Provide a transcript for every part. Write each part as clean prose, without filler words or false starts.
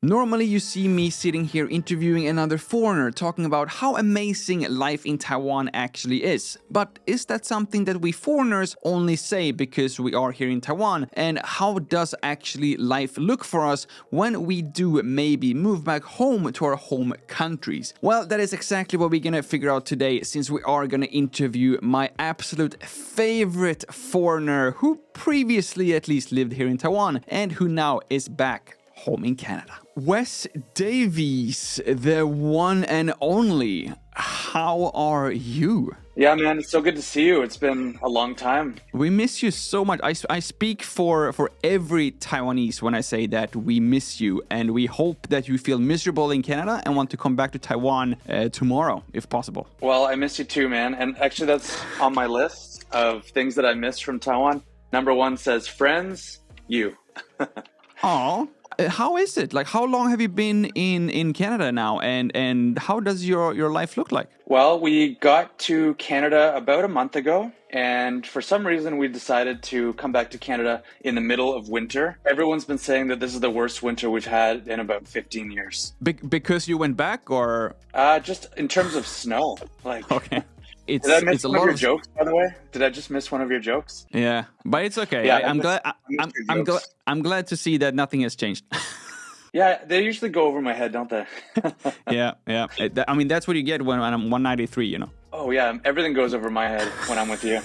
Normally you see me sitting here interviewing another foreigner talking about how amazing life in Taiwan actually is. But is that something that we foreigners only say because we are here in Taiwan? And how does actually life look for us when we do maybe move back home to our home countries? Well, that is exactly what we're gonna figure out today, since we are gonna interview my absolute favorite foreigner who previously at least lived here in Taiwan and who now is back home in Canada. Wes Davies, the one and only. How are you? Yeah, man, it's so good to see you. It's been a long time. We miss you so much. I speak for every Taiwanese when I say that we miss you, and we hope that you feel miserable in Canada and want to come back to Taiwan tomorrow, if possible. Well, I miss you too, man. And actually, that's on my list of things that I miss from Taiwan. Number one says friends, you. Aw. How is it? Like, how long have you been in Canada now? And how does your life look like? Well, we got to Canada about a month ago. And for some reason, we decided to come back to Canada in the middle of winter. Everyone's been saying that this is the worst winter we've had in about 15 years. Because you went back, or? Just in terms of snow. Like, okay. Did I miss one of your jokes, by the way? Did I just miss one of your jokes? Yeah, but it's okay. Yeah, I'm glad to see that nothing has changed. Yeah, they usually go over my head, don't they? Yeah. I mean, that's what you get when I'm 193, you know. Oh yeah, everything goes over my head when I'm with you.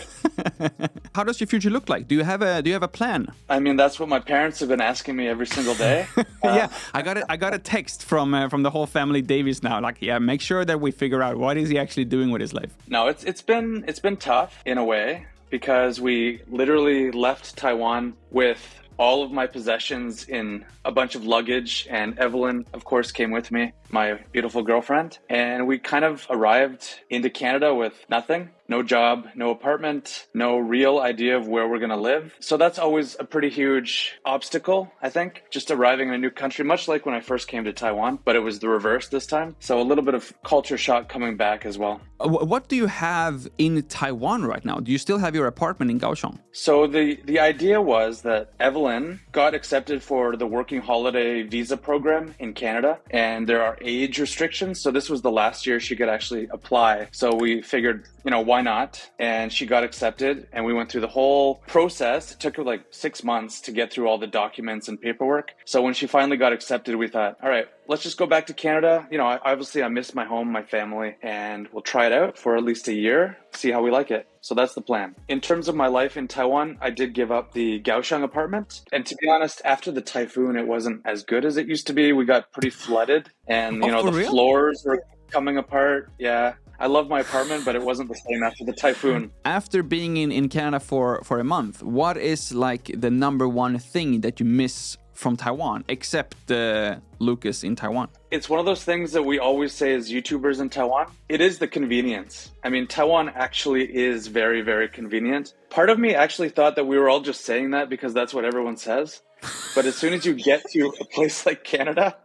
How does your future look like? Do you have a plan? I mean, that's what my parents have been asking me every single day. Yeah, I got a text from the whole family Davies now. Like, yeah, make sure that we figure out what is he actually doing with his life. No, it's been tough in a way, because we literally left Taiwan with all of my possessions in a bunch of luggage, and Evelyn, of course, came with me, my beautiful girlfriend, and we kind of arrived into Canada with nothing. No job, no apartment, no real idea of where we're going to live. So that's always a pretty huge obstacle, I think, just arriving in a new country, much like when I first came to Taiwan, but it was the reverse this time. So a little bit of culture shock coming back as well. What do you have in Taiwan right now? Do you still have your apartment in Kaohsiung? So the idea was that Evelyn got accepted for the working holiday visa program in Canada, and there are age restrictions. So this was the last year she could actually apply. So we figured, why not? And she got accepted, and we went through the whole process. It took her like 6 months to get through all the documents and paperwork. So when she finally got accepted, we thought, all right, let's just go back to Canada. Obviously I miss my home, my family, and we'll try it out for at least a year, see how we like it. So that's the plan. In terms of my life in Taiwan, I did give up the Kaohsiung apartment. And to be honest, after the typhoon, it wasn't as good as it used to be. We got pretty flooded, and the real? floors were coming apart. Yeah. I love my apartment, but it wasn't the same after the typhoon. After being in Canada for a month, what is like the number one thing that you miss from Taiwan, except Lukas in Taiwan? It's one of those things that we always say as YouTubers in Taiwan. It is the convenience. I mean, Taiwan actually is very, very convenient. Part of me actually thought that we were all just saying that because that's what everyone says. But as soon as you get to a place like Canada,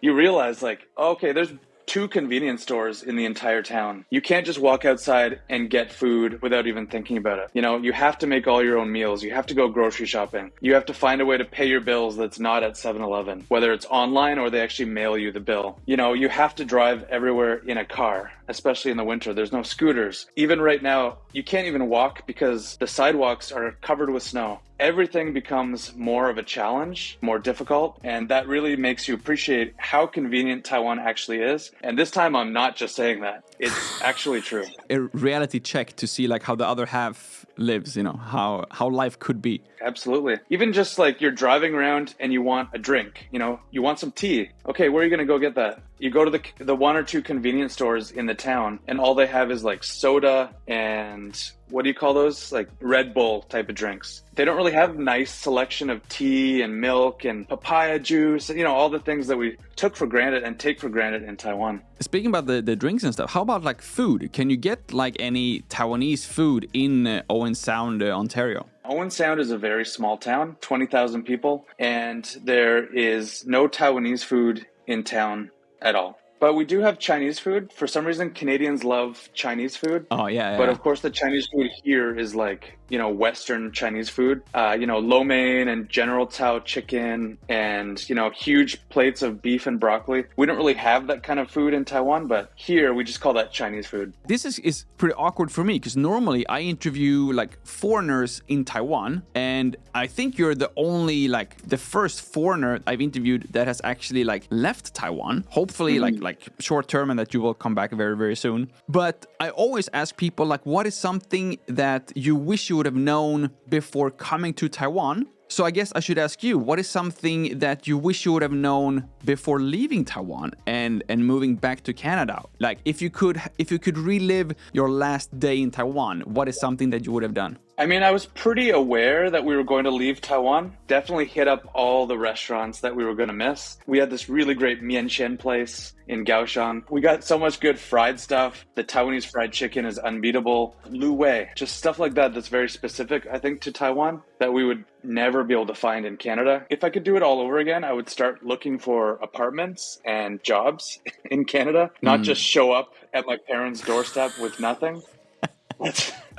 you realize like, okay, there's 2 convenience stores in the entire town. You can't just walk outside and get food without even thinking about it. You have to make all your own meals. You have to go grocery shopping. You have to find a way to pay your bills that's not at 7-Eleven, whether it's online or they actually mail you the bill. You have to drive everywhere in a car, especially in the winter. There's no scooters. Even right now, you can't even walk because the sidewalks are covered with snow. Everything becomes more of a challenge, more difficult, and that really makes you appreciate how convenient Taiwan actually is. And this time, I'm not just saying that. It's actually true. A reality check to see like how the other half lives, how life could be. Absolutely. Even just like you're driving around and you want a drink, you want some tea. Okay, where are you going to go get that? You go to the 1 or 2 convenience stores in the town, and all they have is like soda and what do you call those? Like Red Bull type of drinks. They don't really have nice selection of tea and milk and papaya juice, all the things that we took for granted and take for granted in Taiwan. Speaking about the drinks and stuff, how about like food? Can you get like any Taiwanese food in Owen Sound, Ontario? Owen Sound is a very small town, 20,000 people, and there is no Taiwanese food in town at all. But we do have Chinese food. For some reason, Canadians love Chinese food. Oh, yeah. But of course, the Chinese food here is like Western Chinese food, lo mein and General Tao chicken and, huge plates of beef and broccoli. We don't really have that kind of food in Taiwan, but here we just call that Chinese food. This is pretty awkward for me because normally I interview like foreigners in Taiwan, and I think you're the only the first foreigner I've interviewed that has actually left Taiwan. Hopefully like short term, and that you will come back very, very soon. But I always ask people what is something that you wish you would have known before coming to Taiwan? So I guess I should ask you, what is something that you wish you would have known before leaving Taiwan and moving back to Canada? Like if you could relive your last day in Taiwan, what is something that you would have done? I mean, I was pretty aware that we were going to leave Taiwan. Definitely hit up all the restaurants that we were going to miss. We had this really great mian xian place in Kaohsiung. We got so much good fried stuff. The Taiwanese fried chicken is unbeatable. Lu Wei, just stuff like that that's very specific, I think, to Taiwan that we would never be able to find in Canada. If I could do it all over again, I would start looking for apartments and jobs in Canada, not just show up at my parents' doorstep with nothing.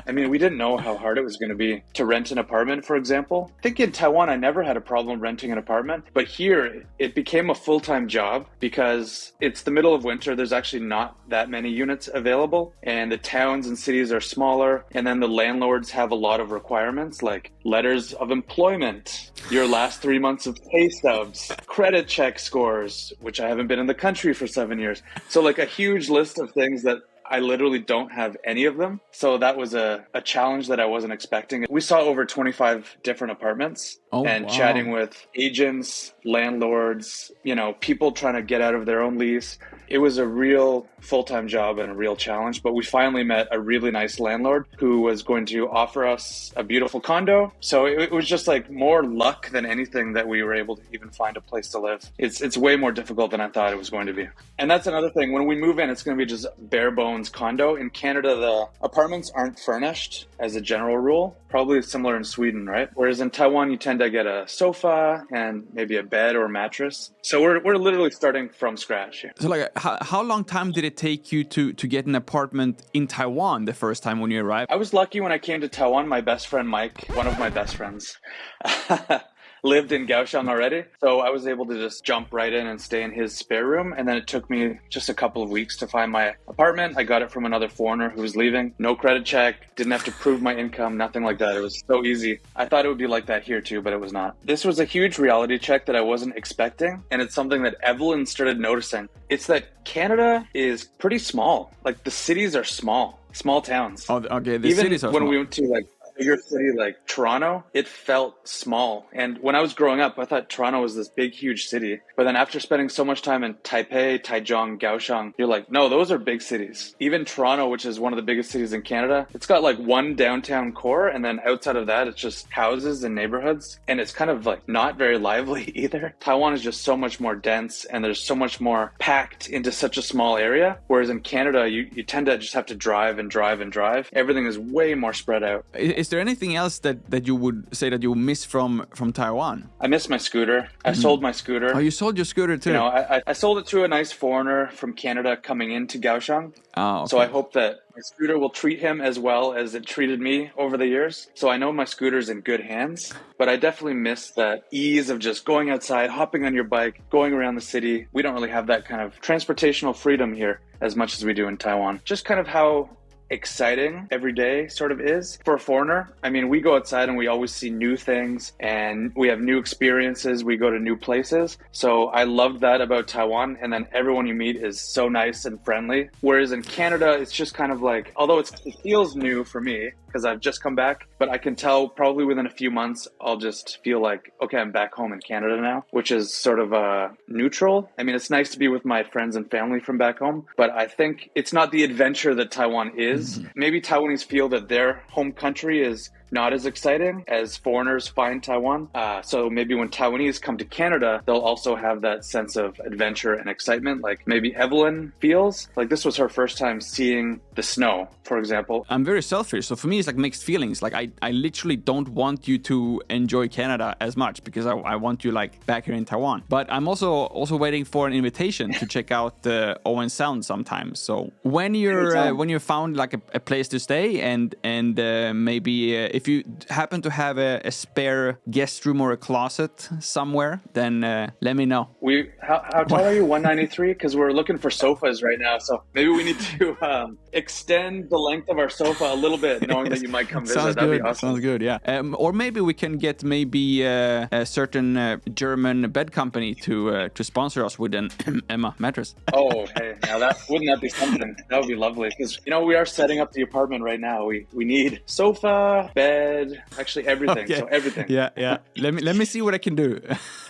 We didn't know how hard it was going to be to rent an apartment, for example. I think in Taiwan, I never had a problem renting an apartment, but here it became a full-time job because it's the middle of winter. There's actually not that many units available, and the towns and cities are smaller, and then the landlords have a lot of requirements like letters of employment, your last 3 months of pay stubs, credit check scores, which I haven't been in the country for 7 years. So a huge list of things that I literally don't have any of them. So that was a challenge that I wasn't expecting. We saw over 25 different apartments chatting with agents, landlords, people trying to get out of their own lease. It was a real full-time job and a real challenge, but we finally met a really nice landlord who was going to offer us a beautiful condo. So it was just more luck than anything that we were able to even find a place to live. It's way more difficult than I thought it was going to be. And that's another thing. When we move in, it's going to be just bare bones condo. In Canada, the apartments aren't furnished as a general rule, probably similar in Sweden, right? Whereas in Taiwan, you tend to get a sofa and maybe a bed or a mattress. So we're literally starting from scratch here. So how long time did it take you to get an apartment in Taiwan the first time when you arrived? I was lucky when I came to Taiwan. My best friend, Mike, one of my best friends, lived in Kaohsiung already. So I was able to just jump right in and stay in his spare room. And then it took me just a couple of weeks to find my apartment. I got it from another foreigner who was leaving. No credit check, didn't have to prove my income, nothing like that. It was so easy. I thought it would be like that here too, but it was not. This was a huge reality check that I wasn't expecting. And it's something that Evelyn started noticing. It's that Canada is pretty small. The cities are small towns. Oh, okay. The Even cities are when small. we went to a bigger city like Toronto, it felt small. And when I was growing up, I thought Toronto was this big, huge city. But then after spending so much time in Taipei, Taichung, Kaohsiung, you're like, no, those are big cities. Even Toronto, which is one of the biggest cities in Canada, it's got one downtown core. And then outside of that, it's just houses and neighborhoods. And it's kind of not very lively either. Taiwan is just so much more dense and there's so much more packed into such a small area. Whereas in Canada, you tend to just have to drive and drive and drive. Everything is way more spread out. Is there anything else that you would say that you miss from Taiwan? I miss my scooter. I sold my scooter. Oh, you sold your scooter too? I sold it to a nice foreigner from Canada coming into Kaohsiung. Oh, okay. So I hope that my scooter will treat him as well as it treated me over the years. So I know my scooter's in good hands, but I definitely miss that ease of just going outside, hopping on your bike, going around the city. We don't really have that kind of transportational freedom here as much as we do in Taiwan. Just kind of how exciting every day sort of is for a foreigner. We go outside and we always see new things and we have new experiences. We go to new places. So I love that about Taiwan. And then everyone you meet is so nice and friendly. Whereas in Canada, it's just kind of although it feels new for me because I've just come back, but I can tell probably within a few months, I'll just feel okay, I'm back home in Canada now, which is sort of neutral. It's nice to be with my friends and family from back home, but I think it's not the adventure that Taiwan is. Maybe Taiwanese feel that their home country is not as exciting as foreigners find Taiwan. So maybe when Taiwanese come to Canada, they'll also have that sense of adventure and excitement. Maybe Evelyn feels this was her first time seeing the snow, for example. I'm very selfish. So for me, it's like mixed feelings. Like I literally don't want you to enjoy Canada as much because I want you like back here in Taiwan. But I'm also waiting for an invitation to check out the Owen Sound sometime. So when you're found like a place to stay and maybe if you happen to have a spare guest room or a closet somewhere, then let me know. How tall are you? 193? Because we're looking for sofas right now. So maybe we need to extend the length of our sofa a little bit, knowing that you might come visit. Sounds That'd good. be awesome. Sounds good. Yeah. Or maybe we can get maybe a certain German bed company to sponsor us with an Emma mattress. Oh, hey, now wouldn't that be something? That would be lovely. Because we are setting up the apartment right now. We need sofa, bed, actually everything. Okay. So everything. Yeah. Let me see what I can do.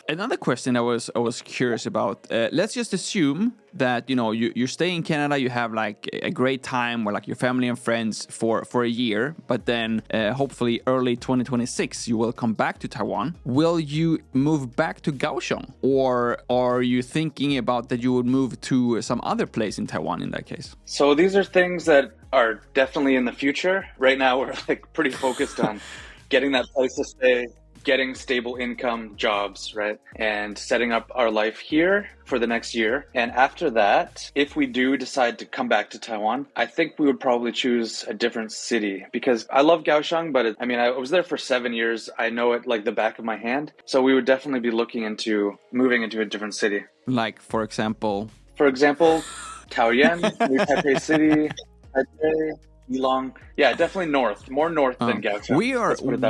Another question I was curious about. Let's just assume that you stay in Canada, you have like a great time with like your family and friends for a year, but then hopefully early 2026 you will come back to Taiwan. Will you move back to Kaohsiung, or are you thinking about that you would move to some other place in Taiwan in that case? So these are things that are definitely in the future. Right now we're like pretty focused on getting that place to stay, getting stable income jobs, right? And setting up our life here for the next year. And after that, if we do decide to come back to Taiwan, I think we would probably choose a different city because I love Kaohsiung, but I was there for 7 years. I know it like the back of my hand. So we would definitely be looking into moving into a different city. Like, for example? For example, Taoyuan, New Taipei City, Taipei, Ilang. Yeah, definitely more north than Kaohsiung.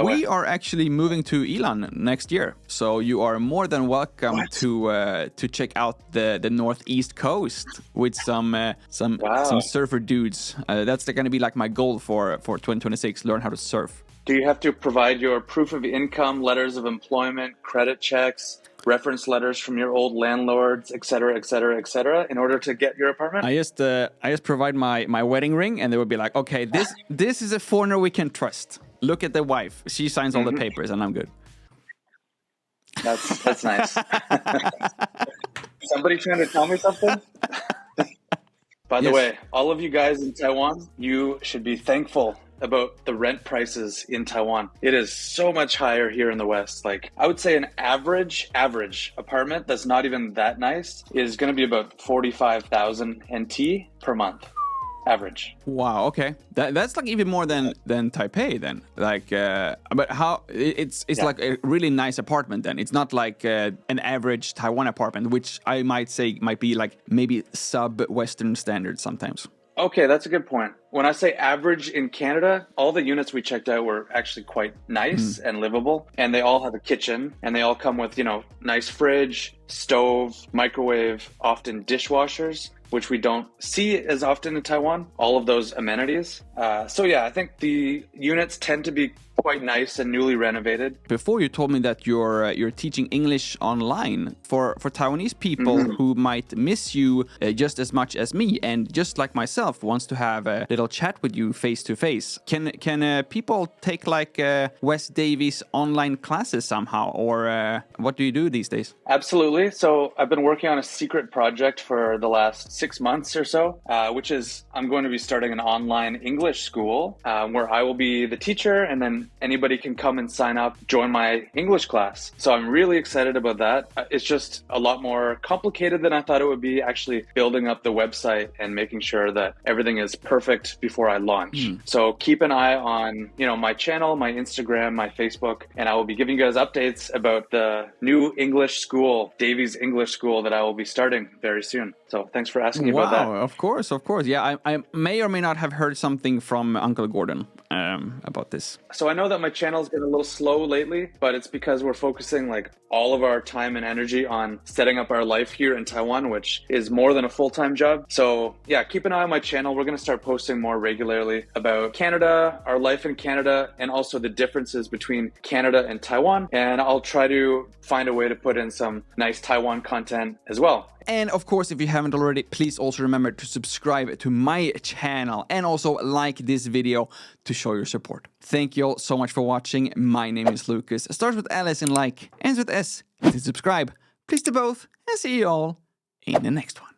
We are actually moving to Ilan next year, so you are more than welcome to check out the northeast coast with some surfer dudes. That's going to be like my goal for 2026. Learn how to surf. Do you have to provide your proof of income, letters of employment, credit checks, reference letters from your old landlords, et cetera, in order to get your apartment? I just provide my wedding ring, and they would be like, okay, this is a foreigner we can trust. Look at the wife; she signs all the papers, and I'm good. That's nice. Somebody trying to tell me something? By the way, all of you guys in Taiwan, you should be thankful about the rent prices in Taiwan. It is so much higher here in the West. Like, I would say an average apartment that's not even that nice is going to be about 45,000 NT per month. Average. Wow. Okay, that's like even more than Taipei then. Like, but how it's like a really nice apartment then. It's not like an average Taiwan apartment, which I might say might be like maybe sub-Western standards sometimes. Okay, that's a good point. When I say average in Canada, all the units we checked out were actually quite nice and livable. And they all have a kitchen, and they all come with, nice fridge, stove, microwave, often dishwashers, which we don't see as often in Taiwan, all of those amenities. I think the units tend to be quite nice and newly renovated. Before you told me that you're teaching English online for Taiwanese people who might miss you just as much as me, and just like myself wants to have a little chat with you face to face. Can people take like Wes Davies online classes somehow, or what do you do these days? Absolutely. So I've been working on a secret project for the last 6 months or so, which is I'm going to be starting an online English school where I will be the teacher, and then anybody can come and sign up, join my English class. So I'm really excited about that. It's just a lot more complicated than I thought it would be, actually building up the website and making sure that everything is perfect before I launch. So keep an eye on, my channel, my Instagram, my Facebook, and I will be giving you guys updates about the new English school, Davies English School, that I will be starting very soon. So thanks for asking about that. Wow, of course. Yeah, I may or may not have heard something from Uncle Gordon about this. So I know that my channel's been a little slow lately, but it's because we're focusing like all of our time and energy on setting up our life here in Taiwan, which is more than a full-time job. So yeah, keep an eye on my channel. We're going to start posting more regularly about Canada, our life in Canada, and also the differences between Canada and Taiwan. And I'll try to find a way to put in some nice Taiwan content as well. And of course, if you haven't already, please also remember to subscribe to my channel and also like this video to show your support. Thank you all so much for watching. My name is Lukas. It starts with L as in like, ends with S. Please subscribe. Please do both, and see you all in the next one.